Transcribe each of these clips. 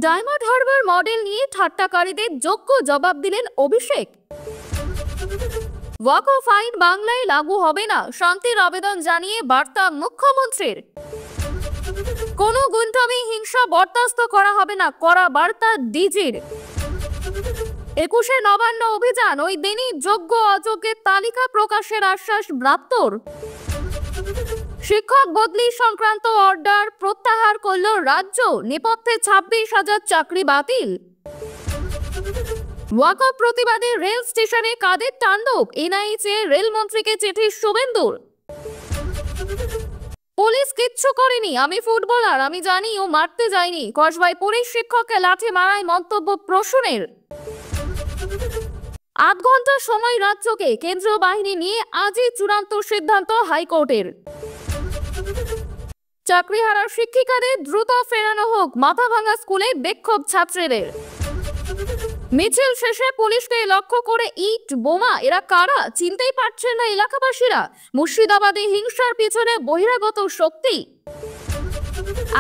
Diamond Harbour model নিয়ে ঠাট্টাকারীদের যোগ্য জবাব দিলেন অভিষেক। ওয়াকফ আইন বাংলায় লাগু হবে না, শান্তির আবেদন জানিয়ে বার্তা মুখ্যমন্ত্রীর। কোনো গুন্ডামি হিংসা বরদাস্ত করা হবে না, কড়া বার্তা ডিজির। 21শে নবান্ন অভিযান, ওই দিনই যোগ্য অযোগ্যের তালিকা প্রকাশের আশ্বাস ব্রাত্যর। শিক্ষক বদলি সংক্রান্ত অর্ডার প্রত্যাহার করল রাজ্য, নেপথ্যে 26,000 চাকরি বাতিল। ওয়াকফ প্রতিবাদে রেল স্টেশনে কাদের তাণ্ডব, এনআইএ রেলমন্ত্রীকে চিঠি শুভেন্দুর। পুলিশ কিচ্ছু করেনি, আমি ফুটবলার, আমি জানি ও মারতে যায়নি, কসবায় পুলিশ শিক্ষককে লাঠি মারায় মন্তব্য প্রসূনের। 8 ঘন্টা সময় রাজ্যকে, কেন্দ্রীয় বাহিনী নিয়ে আজই চূড়ান্ত সিদ্ধান্ত হাইকোর্টের। চাকরিহারা শিক্ষিকাদের দ্রুত ফেরানো হোক, মাথাভাঙা স্কুলে বিক্ষোভ ছাত্রীদের। মিছিল শেষে পুলিশকে লক্ষ্য করে ইট বোমা, এরা কারা চিনতেই পারছেন না এলাকাবাসীরা। মুর্শিদাবাদে হিংসার পিছনে বহিরাগত শক্তি।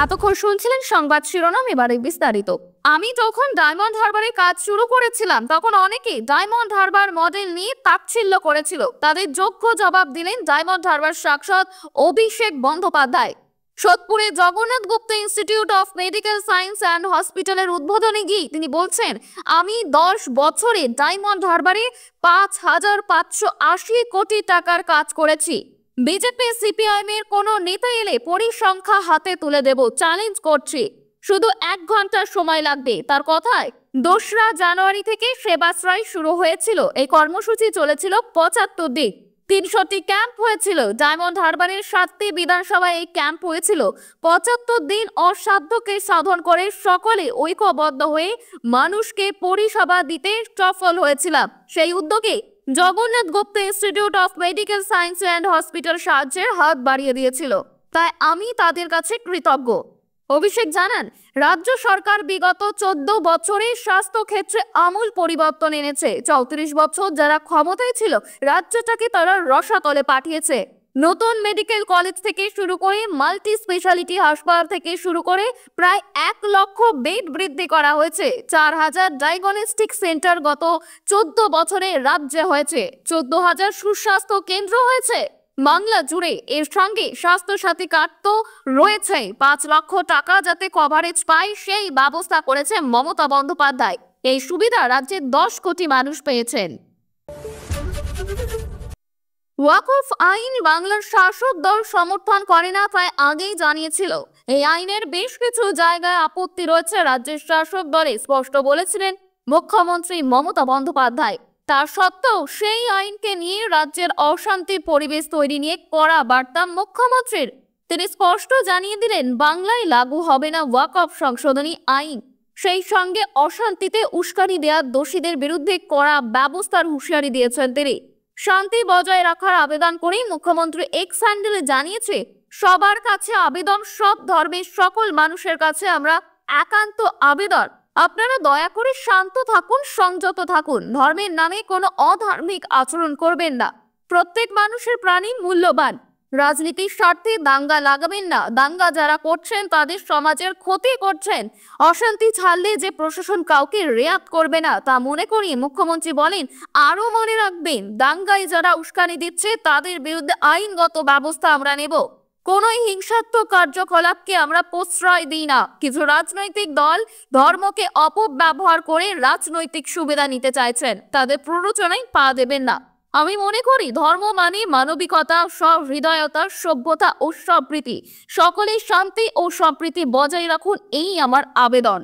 এতক্ষণ শুনছিলেন সংবাদ শিরোনাম, এবারে বিস্তারিত। আমি যখন ডায়মন্ড হারবারে কাজ শুরু করেছিলাম তখন অনেকে ডায়মন্ড হারবার মডেল নিয়ে তাচ্ছিল্য করেছিল। তাদের যোগ্য জবাব দিলেন ডায়মন্ড হারবার সাংসদ অভিষেক বন্দ্যোপাধ্যায়। সোদপুরে Jagannath Gupta Institute of Medical Science and হসপিটালের উদ্বোধনে গিয়ে তিনি বলছেন, আমি 10 বছরে ডায়মন্ড হারবারে 5,580 কোটি টাকার কাজ করেছি। বিজেপি সিপিআইএম এর কোনো নেতা এলে পরিসংখ্যা হাতে তুলে দেব, চ্যালেঞ্জ করছি। শুধু 1 ঘন্টা সময় লাগবে। তার কথায় 2রা জানুয়ারি থেকে সেবাশ্রয় শুরু হয়েছিল। এই কর্মসূচি চলেছিল 75 দিন, 300টি ক্যাম্প হয়েছিল। ডায়মন্ড হারবারের 7টি বিধানসভায় এই ক্যাম্প হয়েছিল। 75 দিন অসাধ্যকে সাধন করে সকলে ঐক্যবদ্ধ হয়ে মানুষকে পরিষেবা দিতে সফল হয়েছিলাম। সেই উদ্যোগে Jagannath Gupta Institute of Medical Science and Hospital সাহায্যের হাত বাড়িয়ে দিয়েছিল, তাই আমি তাদের কাছে কৃতজ্ঞ। অভিষেক জানান, রাজ্য সরকার বিগত 14 বছরে স্বাস্থ্য ক্ষেত্রে আমূল পরিবর্তন এনেছে। 34 বছর যারা ক্ষমতায় ছিল রাজ্যটাকে তারা রসাতলে পাঠিয়েছে। নতুন মেডিকেল কলেজ থেকে শুরু করে মাল্টি স্পেশালিটি হাসপাতাল থেকে শুরু করে প্রায় 1 লক্ষ বেড বৃদ্ধি করা হয়েছে। 4,000 ডায়াগনস্টিক সেন্টার গত 14 বছরে রাজ্যে হয়েছে। 14,000 সুস্বাস্থ্য কেন্দ্র হয়েছে বাংলা জুড়ে। এর সঙ্গে স্বাস্থ্য সাথী কার্ড তো রয়েছে। 5 লক্ষ টাকা যাতে কভারেজ পায় সেই ব্যবস্থা করেছে মমতা বন্দ্যোপাধ্যায়। এই সুবিধা রাজ্যের 10 কোটি মানুষ পেয়েছেন। ওয়াকফ আইন বাংলার শাসক দল সমর্থন করে না, তাই আগেই জানিয়েছিল। এই আইনের বেশ কিছু জায়গায় আপত্তি রয়েছে। রাজ্যের শাসক দলে স্পষ্ট বলেছিলেন মুখ্যমন্ত্রী মমতা বন্দ্যোপাধ্যায়। তা সত্ত্বেও সেই আইনকে নিয়ে রাজ্যের অশান্তির পরিবেশ তৈরি নিয়ে কড়া বার্তা মুখ্যমন্ত্রীর। তিনি স্পষ্ট জানিয়ে দিলেন, বাংলায় লাগু হবে না ওয়াকফ সংশোধনী আইন। সেই সঙ্গে অশান্তিতে উস্কানি দেওয়া দোষীদের বিরুদ্ধে কড়া ব্যবস্থার হুঁশিয়ারি দিয়েছেন তিনি। শান্তি বজায় রাখার আবেদন করেই মুখ্যমন্ত্রী এক্স হ্যান্ডেলে জানিয়েছে, সবার কাছে আবেদন, সব ধর্মের সকল মানুষের কাছে আমরা একান্ত আবেদন, আপনারা দয়া করে শান্ত থাকুন, সংযত থাকুন, ধর্মের নামে কোনো অধার্মিক আচরণ করবেন না। প্রত্যেক মানুষের প্রাণী মূল্যবান। রাজনীতির স্বার্থে দাঙ্গা লাগাবেন না। দাঙ্গা যারা করছেন তাদের সমাজের ক্ষতি করছেন। অশান্তি ছাড়লে যে প্রশাসন কাউকে রেয়াত করবে না তা মনে করি মুখ্যমন্ত্রী বলেন, আরো মনে রাখবেন, দাঙ্গায় যারা উস্কানি দিচ্ছে তাদের বিরুদ্ধে আইনগত ব্যবস্থা আমরা নেব। কোন হিংসাত্মক কার্যকলাপকে আমরা প্রশ্রয় দিই না। কিছু রাজনৈতিক দল ধর্মকে অপব্যবহার করে রাজনৈতিক সুবিধা নিতে চাইছেন, তাদের প্ররোচনায় পা দেবেন না। আমি মনে করি ধর্ম মানে মানবিকতা, সহৃদয়তা, সভ্যতা ও সম্প্রীতি। সকলেই শান্তি ও সম্প্রীতি বজায় রাখুন, এই আমার আবেদন।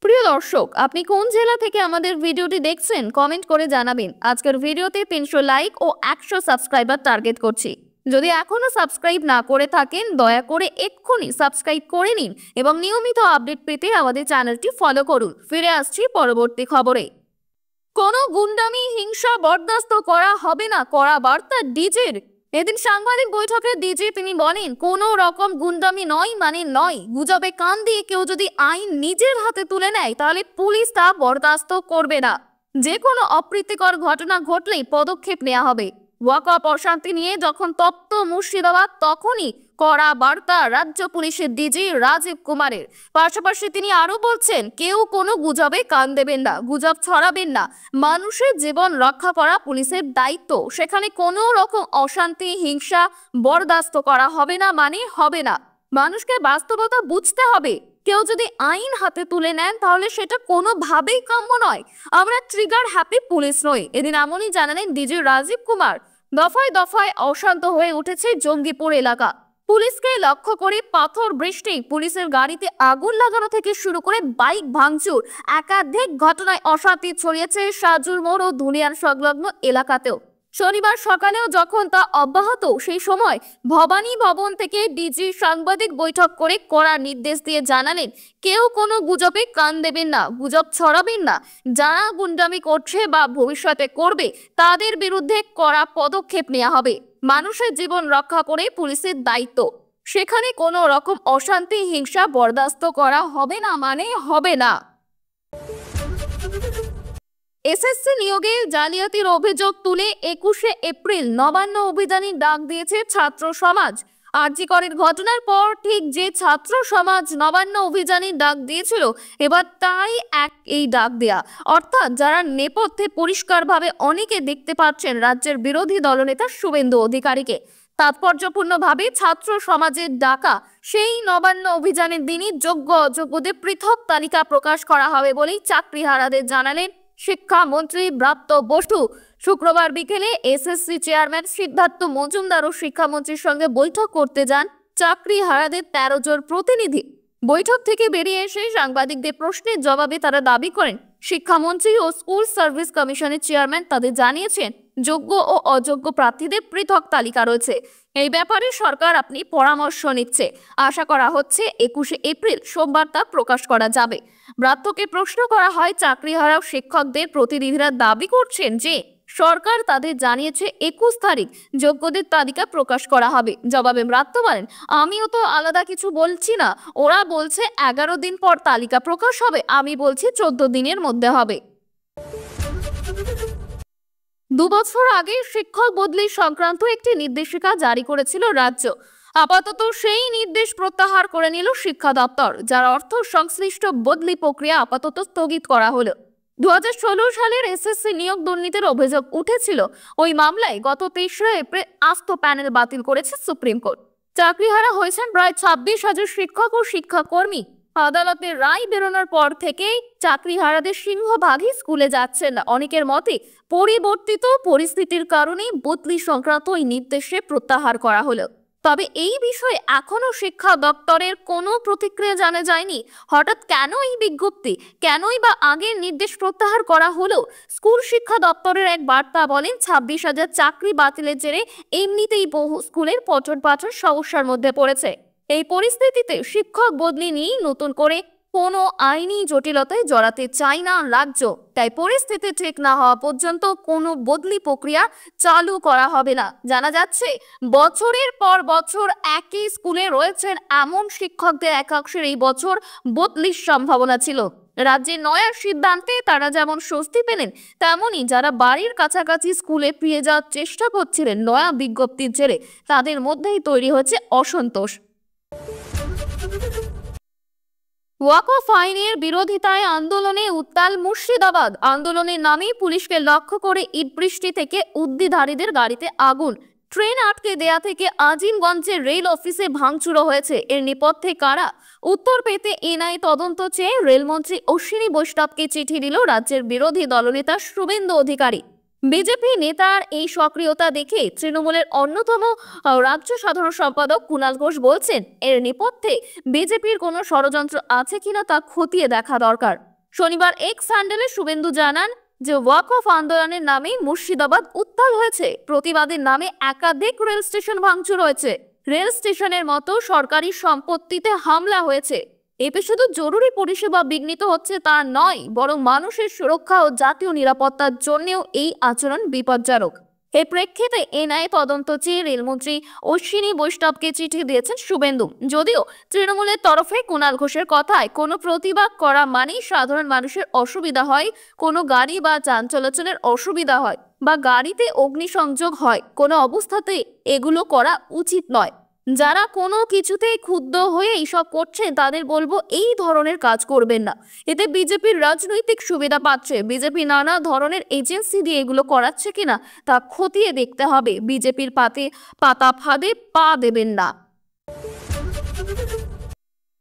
প্রিয় দর্শক, আপনি কোন জেলা থেকে আমাদের ভিডিওটি দেখছেন কমেন্ট করে জানাবেন। আজকের ভিডিওতে 300 লাইক ও 100 সাবস্ক্রাইবার টার্গেট করছি। যদি এখনো সাবস্ক্রাইব না করে থাকেন দয়া করে এক্ষুনি সাবস্ক্রাইব করে নিন এবং নিয়মিত আপডেট পেতে আমাদের চ্যানেলটি ফলো করুন। ফিরে আসছি পরবর্তী খবরে। কোনো গুন্ডামি হিংসা বরদাস্ত করা হবে না, কড়া বার্তা ডিজির। এদিন সাংবাদিক বৈঠকে ডিজি তিনি বলেন, কোনো রকম গুন্ডামি নয় মানে নয়। গুজবে কান দিয়ে কেউ যদি আইন নিজের হাতে তুলে নেয় তাহলে পুলিশ তা বরদাস্ত করবে না। যে কোনো অপ্রীতিকর ঘটনা ঘটলেই পদক্ষেপ নেওয়া হবে। ওয়াকফ অশান্তি নিয়ে যখন তপ্ত মুর্শিদাবাদ, তখনই কড়া বার্তা রাজ্য পুলিশের ডিজি রাজীব কুমারের। পাশাপাশি তিনি আরো বলছেন, কেউ কোনো গুজবে কান দেবেন না, গুজব ছড়াবেন না। মানুষের জীবন রক্ষা করা পুলিশের দায়িত্ব। সেখানে কোনো রকম অশান্তি, হিংসা বরদাস্ত করা হবে না, মানে হবে না। মানুষকে বাস্তবতা বুঝতে হবে। কেউ যদি আইন হাতে তুলে নেন তাহলে সেটা কোনোভাবেই কাম্য নয়। আমরা ট্রিগার হ্যাপি পুলিশ নই। এদিন এমনই জানালেন ডিজি রাজীব কুমার। দফায় দফায় অশান্ত হয়ে উঠেছে জঙ্গিপুর এলাকা। পুলিশকে লক্ষ্য করে পাথর বৃষ্টি, পুলিশের গাড়িতে আগুন লাগানো থেকে শুরু করে বাইক ভাঙচুর, একাধিক ঘটনায় অশান্তি ছড়িয়েছে সাজুর মোড় ও ধুলিয়ান সংলগ্ন এলাকাতেও। শনিবার সকালেও যখন তা অব্যাহত, সেই সময় ভবানী ভবন থেকে ডিজি সাংবাদিক বৈঠক করে কড়া নির্দেশ দিয়ে জানালেন, কেউ কোনো গুজবে কান দেবেন না, গুজব ছড়াবেন না। যারা গুন্ডামি করছে বা ভবিষ্যতে করবে তাদের বিরুদ্ধে কড়া পদক্ষেপ নেওয়া হবে। মানুষের জীবন রক্ষা করে পুলিশের দায়িত্ব। সেখানে কোনো রকম অশান্তি, হিংসা বরদাস্ত করা হবে না, মানে হবে না। এসএসসি নিয়োগে জালিয়াতির অভিযোগ তুলে 21শে এপ্রিল নবান্ন অভিযানের ডাক দিয়েছে ছাত্র সমাজ। আরজি করের ঘটনার পর ঠিক যে ছাত্র সমাজ নবান্ন অভিযানের ডাক দিয়েছিল, এবার তাই এই ডাক দেয়া, অর্থাৎ যারা নেপথ্যে পরিষ্কারভাবে অনেকে দেখতে পাচ্ছেন রাজ্যের বিরোধী দলনেতা শুভেন্দু অধিকারীকে। তাৎপর্যপূর্ণভাবে ছাত্র সমাজের ডাকা সেই নবান্ন অভিযানের দিনই যোগ্য অযোগ্যদের পৃথক তালিকা প্রকাশ করা হবে বলেই চাকরিহারাদের জানালেন শিক্ষামন্ত্রী ব্রাত্য বসু। শুক্রবার বিকেলে এসএসসি চেয়ারম্যান সিদ্ধার্থ মজুমদার ও শিক্ষামন্ত্রীর সঙ্গে বৈঠক করতে যান চাকরিহারাদের 13 জন প্রতিনিধি। বৈঠক থেকে বেরিয়ে এসে সাংবাদিকদের প্রশ্নের জবাবে তারা দাবি করেন, শিক্ষামন্ত্রী ও স্কুল সার্ভিস কমিশনের চেয়ারম্যান তাদের জানিয়েছেন যোগ্য ও অযোগ্য প্রার্থীদের পৃথক তালিকা রয়েছে। এই ব্যাপারে সরকার আপনি পরামর্শ নিচ্ছে। আশা করা হচ্ছে 21শে এপ্রিল সোমবার তা প্রকাশ করা যাবে। ব্রাত্যকে প্রশ্ন করা হয়, চাকরিহারা শিক্ষকদের প্রতিনিধিরা দাবি করছেন যে সরকার তাদের জানিয়েছে 21 তারিখ যোগ্যদের তালিকা প্রকাশ করা হবে। জবাবে ব্রাত্য বলেন, আমিও তো আলাদা কিছু বলছি না। ওরা বলছে 11 দিন পর তালিকা প্রকাশ হবে, আমি বলছি 14 দিনের মধ্যে হবে। 2 বছর আগে শিক্ষক বদলি সংক্রান্ত একটি নির্দেশিকা জারি করেছিল রাজ্য। আপাতত সেই নির্দেশ প্রত্যাহার করে নিল শিক্ষা দপ্তর, যার অর্থ সংশ্লিষ্ট বদলি প্রক্রিয়া আপাতত স্থগিত করা হলো। 2016 সালের এসএসসি নিয়োগ দুর্নীতির অভিযোগ উঠেছিল। ওই মামলায় গত 23শে এপ্রিল আস্ত প্যানেল বাতিল করেছে সুপ্রিম কোর্ট। চাকরিহারা হয়েছেন প্রায় 26,000 শিক্ষক ও শিক্ষাকর্মী। আদালতের রায় বেরোনোর পর থেকেই চাকরিহারাদের সিংহভাগই স্কুলে যাচ্ছেন না। অনেকের মতে পরিবর্তিত পরিস্থিতির কারণে বদলি সংক্রান্ত ওই নির্দেশে প্রত্যাহার করা হলো। তবে এই বিষয়ে এখনো শিক্ষা দপ্তরের কোনো প্রতিক্রিয়া জানা যায়নি। হঠাৎ কেন এই বিজ্ঞপ্তি, কেনই বা আগের নির্দেশ প্রত্যাহার করা হলো? স্কুল শিক্ষা দপ্তরের এক বার্তা বলেন, 26,000 চাকরি বাতিলের জেরে এমনিতেই বহু স্কুলের পঠন পাঠন সমস্যার মধ্যে পড়েছে। এই পরিস্থিতিতে শিক্ষক বদলি নিয়ে নতুন করে কোনো আইনি জটিলতায় জড়াতে চায় না রাজ্য। তাই পরিস্থিতি ঠিক না হওয়া পর্যন্ত কোনো বদলি প্রক্রিয়া চালু করা হবে না। জানা যাচ্ছে, বছরের পর বছর একই স্কুলে রয়েছেন এমন শিক্ষকদের একাংশের এই বছর বদলির সম্ভাবনা ছিল। রাজ্যের নয়া সিদ্ধান্তে তারা যেমন স্বস্তি পেলেন, তেমনি যারা বাড়ির কাছাকাছি স্কুলে ফিরে যাওয়ার চেষ্টা করছিলেন নয়া বিজ্ঞপ্তির জেরে, তাদের মধ্যেই তৈরি হয়েছে অসন্তোষ। ওয়াকফ আইনের বিরোধিতায় আন্দোলনে উত্তাল মুর্শিদাবাদ। আন্দোলনের নামে পুলিশকে লক্ষ্য করে ইট বৃষ্টি থেকে উদ্দিধারীদের গাড়িতে আগুন, ট্রেন আটকে দেয়া থেকে আজিমগঞ্জের রেল অফিসে ভাঙচুরও হয়েছে। এর নেপথ্যে কারা? উত্তর পেতে এনআই তদন্ত চেয়ে রেলমন্ত্রী অশ্বিনী বৈষ্ণবকে চিঠি দিল রাজ্যের বিরোধী দলনেতা শুভেন্দু অধিকারী। বিজেপি নেতার এই সক্রিয়তা দেখে তৃণমূলের অন্যতম রাজ্য সাধারণ সম্পাদক কুণাল ঘোষ বলছেন, এর নেপথ্যে বিজেপির কোনো ষড়যন্ত্র আছে কিনা তা খতিয়ে দেখা দরকার। শনিবার এক্স হ্যান্ডেলে শুভেন্দু জানান যে ওয়াকফ আন্দোলনের নামে মুর্শিদাবাদ উত্তাল হয়েছে। প্রতিবাদের নামে একাধিক রেল স্টেশন ভাঙচুর হয়েছে। রেল স্টেশনের মতো সরকারি সম্পত্তিতে হামলা হয়েছে। এতে শুধু জরুরি পরিষেবা বিঘ্নিত হচ্ছে তা নয়, বরং মানুষের সুরক্ষা ও জাতীয় নিরাপত্তার জন্যও এই আচরণ বিপজ্জনক। এর প্রেক্ষিতে এনআই তদন্ত চেয়ে রেলমন্ত্রী অশ্বিনী বৈষ্ণবকে চিঠি দিয়েছেন শুভেন্দু। যদিও তৃণমূলের তরফে কুণাল ঘোষের কথায় কোনো প্রতিবাদ করা মানেই সাধারণ মানুষের অসুবিধা হয়, কোনো গাড়ি বা যান চলাচলের অসুবিধা হয় বা গাড়িতে অগ্নিসংযোগ হয়, কোনো অবস্থাতে এগুলো করা উচিত নয়। যারা কোনো কিছুতেই ক্ষুব্ধ হয়ে এইসব করছেন তাদের বলবো এই ধরনের কাজ করবেন না। এতে বিজেপির রাজনৈতিক সুবিধা পাচ্ছে। বিজেপি নানা ধরনের এজেন্সি দিয়ে এগুলো করাচ্ছে কিনা তা খতিয়ে দেখতে হবে। বিজেপির পাতা ফাঁদে পা দেবেন না।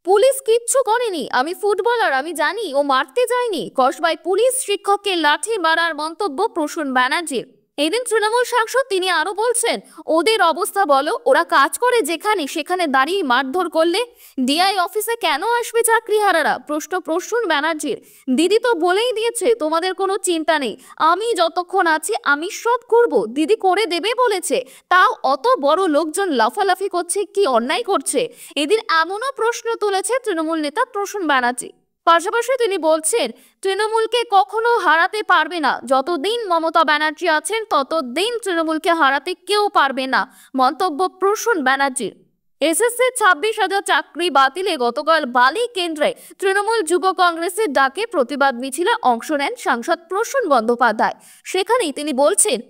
পুলিশ কিচ্ছু করেনি, আমি ফুটবলার, আমি জানি ও মারতে যায়নি। কসবায় পুলিশ শিক্ষককে লাঠি মারার মন্তব্য প্রসূন ব্যানার্জির। এদিন তৃণমূল সাংসদ তিনি আরো বলছেন, ওদের অবস্থা বলো, ওরা কাজ করে যেখানে সেখানে দাঁড়িয়ে মারধর করলে ডিআই অফিসে কেন আসবে চাকরিহারারা? প্রশ্ন প্রসূন ব্যানার্জির। দিদি তো বলেই দিয়েছে তোমাদের কোনো চিন্তা নেই, আমি যতক্ষণ আছি আমি সব করব। দিদি করে দেবে বলেছে, তাও অত বড় লোকজন লাফালাফি করছে, কি অন্যায় করছে? এদিন এমনও প্রশ্ন তুলেছে তৃণমূল নেতা প্রসূন ব্যানার্জি। পাশাপাশি তিনি বলছেন, তৃণমূলকে কখনো হারাতে পারবে না, যতদিন মমতা ব্যানার্জি আছেন ততদিন তৃণমূলকে হারাতে কেউ পারবে না। মন্তব্য প্রসূন ব্যানার্জির। এসএসসি 26,000 চাকরি বাতিলে গতকাল বালি কেন্দ্রে তৃণমূল যুব কংগ্রেসের ডাকে প্রতিবাদ মিছিলে অংশ নেন সাংসদ প্রসূন বন্দ্যোপাধ্যায়। সেখানেই তিনি বলছেন,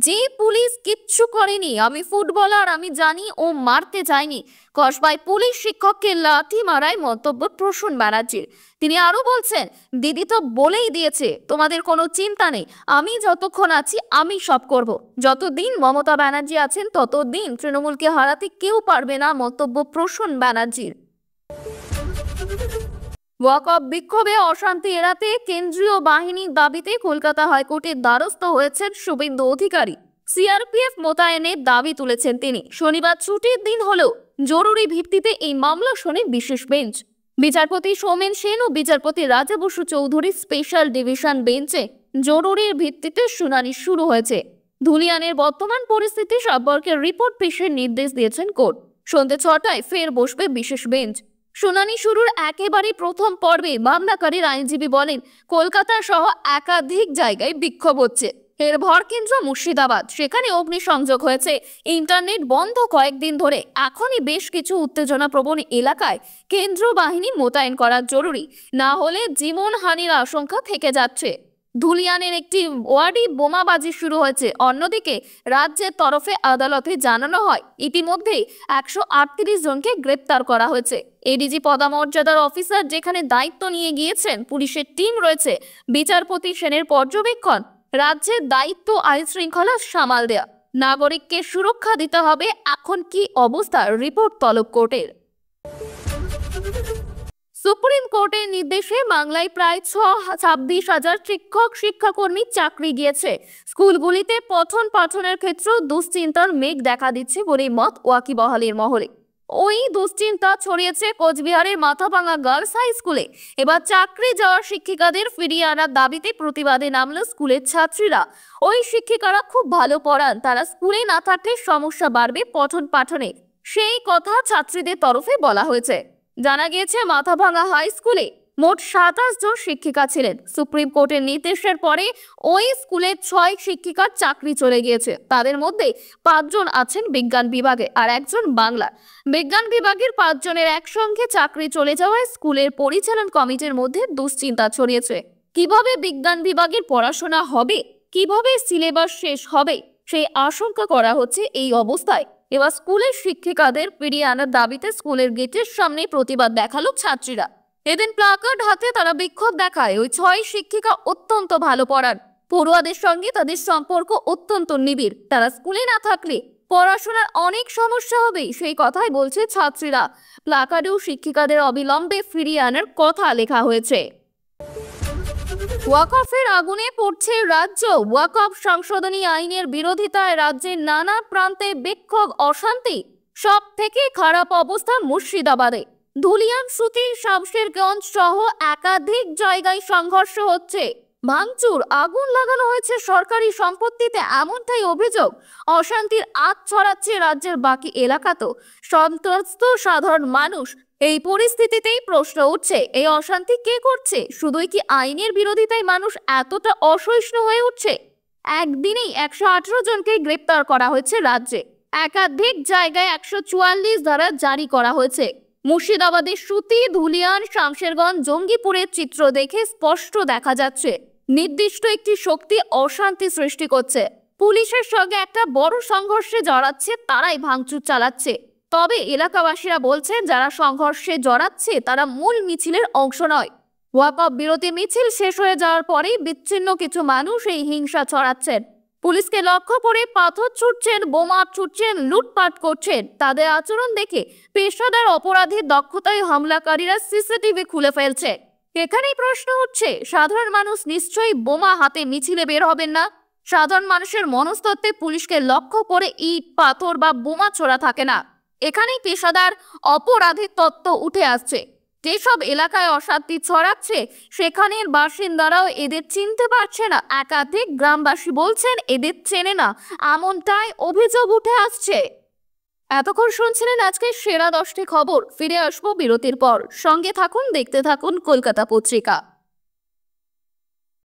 যে পুলিশ কিচ্ছু করেনি, আমি ফুটবলার, আমি জানি ও মারতে যায়নি। কসবায় পুলিশ শিক্ষককে লাঠি মারায় মন্তব্য প্রসূন ব্যানার্জির। তিনি আরো বলছেন, দিদি তো বলেই দিয়েছে তোমাদের কোনো চিন্তা নেই, আমি যতক্ষণ আছি আমি সব করব। যতদিন মমতা ব্যানার্জি আছেন ততদিন তৃণমূলকে হারাতে কেউ পারবে না। মন্তব্য প্রসূন ব্যানার্জির। ওয়াকফ বিক্ষোভে অশান্তি এড়াতে কেন্দ্রীয় বাহিনীর দাবিতে কলকাতা হাইকোর্টের দ্বারস্থ হয়েছেন শুভেন্দু অধিকারী। সিআরপিএফ মোতায়েনের দাবি তুলেছেন তিনি। শনিবার ছুটির দিন হলেও জরুরি ভিত্তিতে এই মামলা শোনে বিশেষ বেঞ্চ। বিচারপতি সৌমেন সেন ও বিচারপতি রাজা বসু চৌধুরীর স্পেশাল ডিভিশন বেঞ্চে জরুরির ভিত্তিতে শুনানি শুরু হয়েছে। ধুলিয়ানের বর্তমান পরিস্থিতি সম্পর্কে রিপোর্ট পেশের নির্দেশ দিয়েছেন কোর্ট। সন্ধ্যে 6টায় ফের বসবে বিশেষ বেঞ্চ। শুনানি শুরুর একেবারে প্রথম পর্বে মামলাকারীর আইনজীবী বলেন, কলকাতা সহ একাধিক জায়গায় বিক্ষোভ হচ্ছে। এর ভরকেন্দ্র মুর্শিদাবাদ, সেখানে অগ্নিসংযোগ হয়েছে, ইন্টারনেট বন্ধ কয়েকদিন ধরে। এখনই বেশ কিছু উত্তেজনাপ্রবণ এলাকায় কেন্দ্রীয় বাহিনী মোতায়েন করা জরুরি, না হলে জীবনহানির আশঙ্কা থেকে যাচ্ছে। ধুলিয়ানের একটি ওয়ার্ডে বোমাবাজি শুরু হয়েছে। অন্যদিকে রাজ্যের তরফে আদালতে জানানো হয় ইতিমধ্যেই 138 জনকে গ্রেপ্তার করা হয়েছে। এডিজি পদমর্যাদার অফিসার যেখানে দায়িত্ব নিয়ে গিয়েছেন, পুলিশের টিম রয়েছে, বিচারপতি সেনের পর্যবেক্ষণ। রাজ্যের দায়িত্ব আইন শৃঙ্খলা সামাল দেয়া, নাগরিককে সুরক্ষা দিতে হবে। এখন কি অবস্থা? রিপোর্ট তলব কোর্টের। সুপ্রিম কোর্টের নির্দেশে বাংলায় প্রায় 26,000 শিক্ষক শিক্ষাকর্মীর চাকরি গিয়েছে। স্কুলগুলিতে পঠন পাঠনের ক্ষেত্রেও দুশ্চিন্তার মেঘ দেখা দিচ্ছে বলে মত ওয়াকিবহালের মহলে। ওই দুশ্চিন্তা ছড়িয়েছে কোচবিহারের মাথাভাঙা গার্লস হাই স্কুলে। এবার চাকরি যাওয়া শিক্ষিকাদের ফিরিয়ে আনার দাবিতে প্রতিবাদে নামল স্কুলের ছাত্রীরা। ওই শিক্ষিকারা খুব ভালো পড়ান, তারা স্কুলে না থাকলে সমস্যা বাড়বে পঠন পাঠনে, সেই কথা ছাত্রীদের তরফে বলা হয়েছে। জানা গিয়েছে মাথাভাঙা হাই স্কুলে মোট 27 জন শিক্ষিকা ছিলেন। সুপ্রিম কোর্টের নির্দেশের পরে ওই স্কুলের 6 শিক্ষিকার চাকরি চলে গিয়েছে। তাদের মধ্যে 5 জন আছেন বিজ্ঞান বিভাগে আর একজন বাংলা। বিজ্ঞান বিভাগের 5 জনের একসঙ্গে চাকরি চলে যাওয়ায় স্কুলের পরিচালন কমিটির মধ্যে দুশ্চিন্তা ছড়িয়েছে। কিভাবে বিজ্ঞান বিভাগের পড়াশোনা হবে, কিভাবে সিলেবাস শেষ হবে, সেই আশঙ্কা করা হচ্ছে। এই অবস্থায় এবার স্কুলের শিক্ষিকাদের ফিরিয়ে আনার দাবিতে স্কুলের গেটের সামনে প্রতিবাদ দেখালো ছাত্রীরা। এদিন প্লাকার্ড হাতে তারা বিক্ষোভ দেখায়। ওই 6 শিক্ষিকা অত্যন্ত ভালো পড়ান, পড়ুয়াদের সঙ্গে তাদের সম্পর্ক অত্যন্ত নিবিড়। তারা স্কুলে না থাকলে পড়াশোনার অনেক সমস্যা হবে, সেই কথাই বলছে ছাত্রীরা। প্লাকার্ডেও শিক্ষিকাদের অবিলম্বে ফিরিয়ে আনার কথা লেখা হয়েছে। ওয়াকফের আগুনে পড়ছে রাজ্য। ওয়াকফ সংশোধনী আইনের বিরোধিতায় রাজ্যের নানা প্রান্তে বিক্ষোভ, অশান্তি। সব থেকে খারাপ অবস্থা মুর্শিদাবাদে। ধুলিয়ান, সুতির, শামশেরগঞ্জ সহ একাধিক জায়গায় সংঘর্ষ হচ্ছে, ভাঙচুর, আগুন লাগানো হয়েছে সরকারি সম্পত্তিতে, এমনটাই অভিযোগ। অশান্তির আঁচ ছড়াচ্ছে রাজ্যের বাকি এলাকাতেও। সন্ত্রস্ত সাধারণ মানুষ। এই পরিস্থিতিতেই প্রশ্ন উঠছে, এই অশান্তি কে করছে? শুধুই কি আইনের বিরোধিতায় মানুষ এতটা অসহিষ্ণু হয়ে উঠছে? একদিনেই 118 জনকে গ্রেপ্তার করা হয়েছে রাজ্যে। একাধিক জায়গায় 144 ধারা জারি করা হয়েছে। মুর্শিদাবাদের সুতি, ধুলিয়ান, শামশেরগঞ্জ, জঙ্গিপুরের চিত্র দেখে স্পষ্ট দেখা যাচ্ছে নির্দিষ্ট একটি শক্তি অশান্তি সৃষ্টি করছে। পুলিশের সঙ্গে একটা বড় সংঘর্ষে জড়াচ্ছে, তারাই ভাঙচুর চালাচ্ছে। তবে এলাকাবাসীরা বলছেন যারা সংঘর্ষে জড়াচ্ছে তারা মূল মিছিলের অংশ নয়। ওয়াকফ বিরোধী মিছিল শেষ হয়ে যাওয়ার পরেই বিচ্ছিন্ন কিছু মানুষ এই হিংসা ছড়াচ্ছেন, পুলিশকে লক্ষ্য করে পাথর ছুটছেন, বোমা ছুটছেন, লুটপাট করছেন। তাদের আচরণ দেখে পেশাদার অপরাধীর দক্ষতায় হামলাকারীরা সিসিটিভি খুলে ফেলছে। এখানেই প্রশ্ন হচ্ছে, সাধারণ মানুষ নিশ্চয়ই বোমা হাতে মিছিলে বের হবেন না। সাধারণ মানুষের মনস্তত্ত্বে পুলিশকে লক্ষ্য করে ইট, পাথর বা বোমা ছোড়া থাকে না। এখানেই পেশাদার অপরাধের তত্ত্ব উঠে আসছে। যেসব এলাকায় অশান্তি ছড়াচ্ছে সেখানের বাসিন্দারাও এদের চিনতে পারছে না। একাধিক গ্রামবাসী বলছেন এদের চেনে না, এমনটাই অভিযোগ উঠে আসছে। এতক্ষণ শুনছিলেন আজকে সেরা 10টি খবর। ফিরে আসবো বিরতির পর। সঙ্গে থাকুন, দেখতে থাকুন কলকাতা পত্রিকা।